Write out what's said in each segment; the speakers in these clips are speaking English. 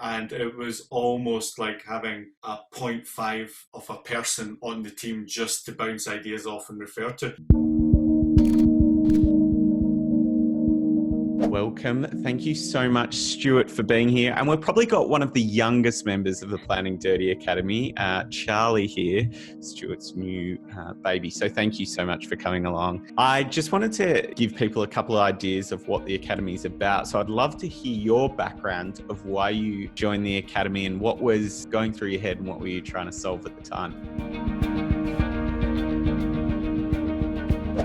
and it was almost like having a 0.5 of a person on the team just to bounce ideas off and refer to. Welcome. Thank you so much, Stewart, for being here. And we've probably got one of the youngest members of the Planning Dirty Academy, Charlie here, Stewart's new baby. So thank you so much for coming along. I just wanted to give people a couple of ideas of what the Academy is about. So I'd love to hear your background of why you joined the Academy and what was going through your head and what were you trying to solve at the time.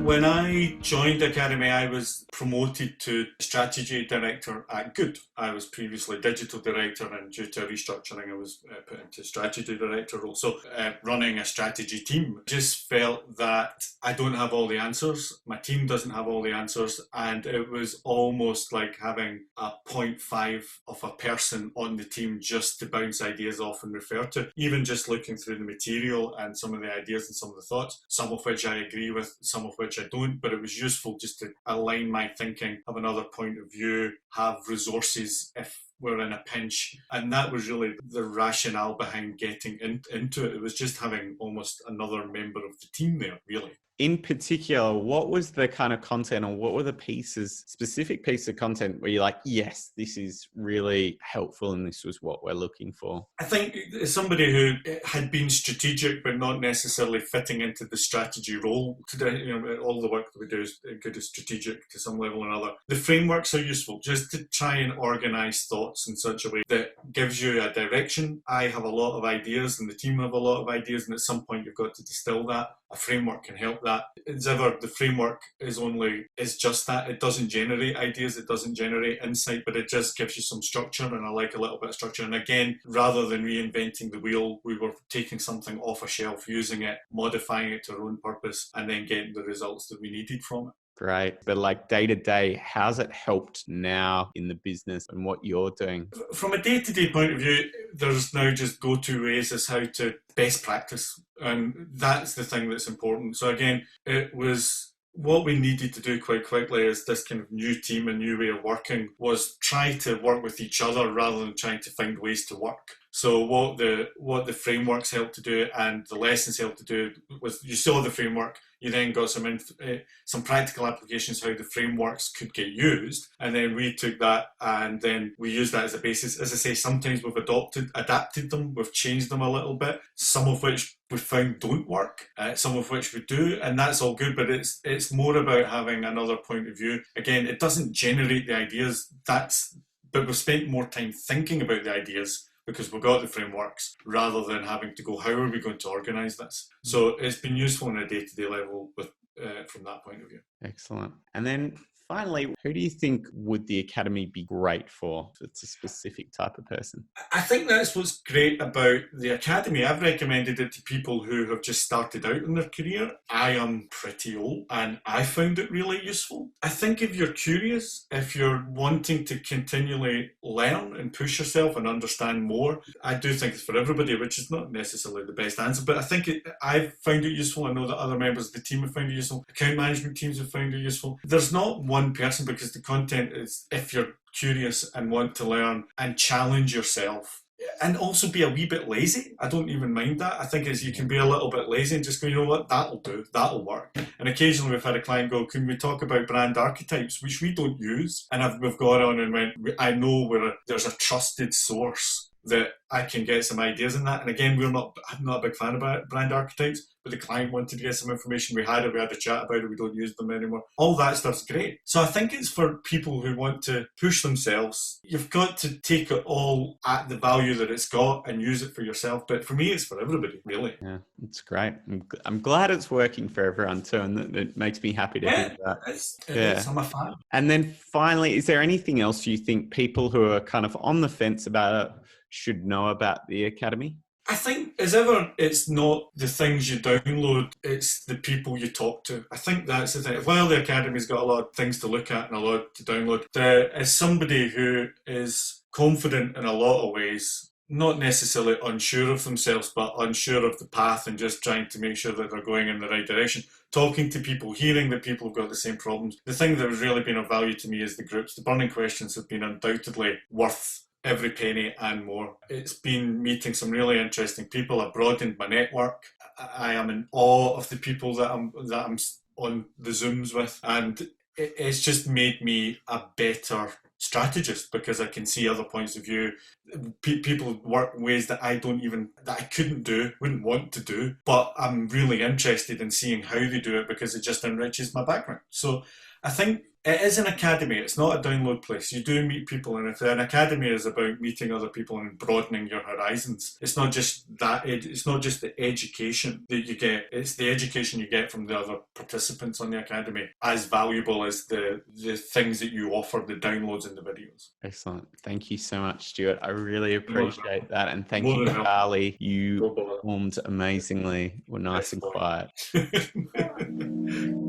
When I joined the Academy, I was promoted to strategy director at Good. I was previously digital director, and due to restructuring, I was put into strategy director role. So running a strategy team, just felt that I don't have all the answers. My team doesn't have all the answers. And it was almost like having a 0.5 of a person on the team just to bounce ideas off and refer to. Even just looking through the material and some of the ideas and some of the thoughts, some of which I agree with, some of which I don't, but it was useful just to align my thinking, have another point of view, have resources if we're in a pinch. And that was really the rationale behind getting into it. It was just having almost another member of the team there, really. In particular, what was the kind of content, or what were the specific piece of content where you're like, yes, this is really helpful and this was what we're looking for? I think as somebody who had been strategic but not necessarily fitting into the strategy role today, all the work that we do is good as strategic to some level or another. The frameworks are useful just to try and organise thoughts in such a way that gives you a direction. I have a lot of ideas and the team have a lot of ideas, and at some point you've got to distill that. A framework can help that. As ever, the framework is just that. It doesn't generate ideas, it doesn't generate insight, but it just gives you some structure, and I like a little bit of structure. And again, rather than reinventing the wheel, we were taking something off a shelf, using it, modifying it to our own purpose, and then getting the results that we needed from it. Great. But like day to day, how's it helped now in the business and what you're doing? From a day-to-day point of view, there's now just go-to ways as how to best practice. And that's the thing that's important. So again, it was what we needed to do quite quickly as this kind of new team and new way of working was try to work with each other rather than trying to find ways to work. So what the frameworks helped to do and the lessons helped to do was you saw the framework, you then got some practical applications how the frameworks could get used, and then we took that and then we used that as a basis. As I say, sometimes we've adapted them, we've changed them a little bit, some of which we found don't work, some of which we do, and that's all good, but it's more about having another point of view. Again, it doesn't generate the ideas, but we've spent more time thinking about the ideas because we've got the frameworks rather than having to go, how are we going to organise this? So it's been useful on a day-to-day level from that point of view. Excellent. And then finally, who do you think would the Academy be great for? It's a specific type of person. I think that's what's great about the Academy. I've recommended it to people who have just started out in their career. I am pretty old and I found it really useful. I think if you're curious, if you're wanting to continually learn and push yourself and understand more, I do think it's for everybody, which is not necessarily the best answer, but I think I've found it useful. I know that other members of the team have found it useful. Account management teams have found it useful. There's not one person, because the content is, if you're curious and want to learn and challenge yourself and also be a wee bit lazy, I don't even mind that. I think you can be a little bit lazy and just go, you know what, that'll do, that'll work. And occasionally we've had a client go, can we talk about brand archetypes, which we don't use, and we've gone on and went, I know where there's a trusted source that I can get some ideas in that. And again, I'm not a big fan about brand archetypes, but the client wanted to get some information. We had a chat about it. We don't use them anymore. All that stuff's great. So I think it's for people who want to push themselves. You've got to take it all at the value that it's got and use it for yourself. But for me, it's for everybody, really. Yeah, it's great. I'm glad it's working for everyone too, and it makes me happy to hear that. I'm a fan. And then finally, is there anything else you think people who are kind of on the fence about it should know about the Academy? I think, as ever, it's not the things you download, it's the people you talk to. I think that's the thing. While the Academy's got a lot of things to look at and a lot to download, as somebody who is confident in a lot of ways, not necessarily unsure of themselves, but unsure of the path and just trying to make sure that they're going in the right direction, talking to people, hearing that people have got the same problems. The thing that has really been of value to me is the groups. The burning questions have been undoubtedly worth every penny and more. It's been meeting some really interesting people. I've broadened my network. I am in awe of the people that I'm on the Zooms with, and it's just made me a better strategist because I can see other points of view. People work in ways that I couldn't do, wouldn't want to do, but I'm really interested in seeing how they do it because it just enriches my background. So I think it is an academy. It's not a download place. You do meet people, and if an academy is about meeting other people and broadening your horizons, it's not just that. It's not just the education that you get. It's the education you get from the other participants on the academy as valuable as the things that you offer, the downloads and the videos. Excellent. Thank you so much, Stuart. I really appreciate that, and thank More you, than helpful. Charlie. You No bother. performed amazingly. Were nice and quiet. Excellent.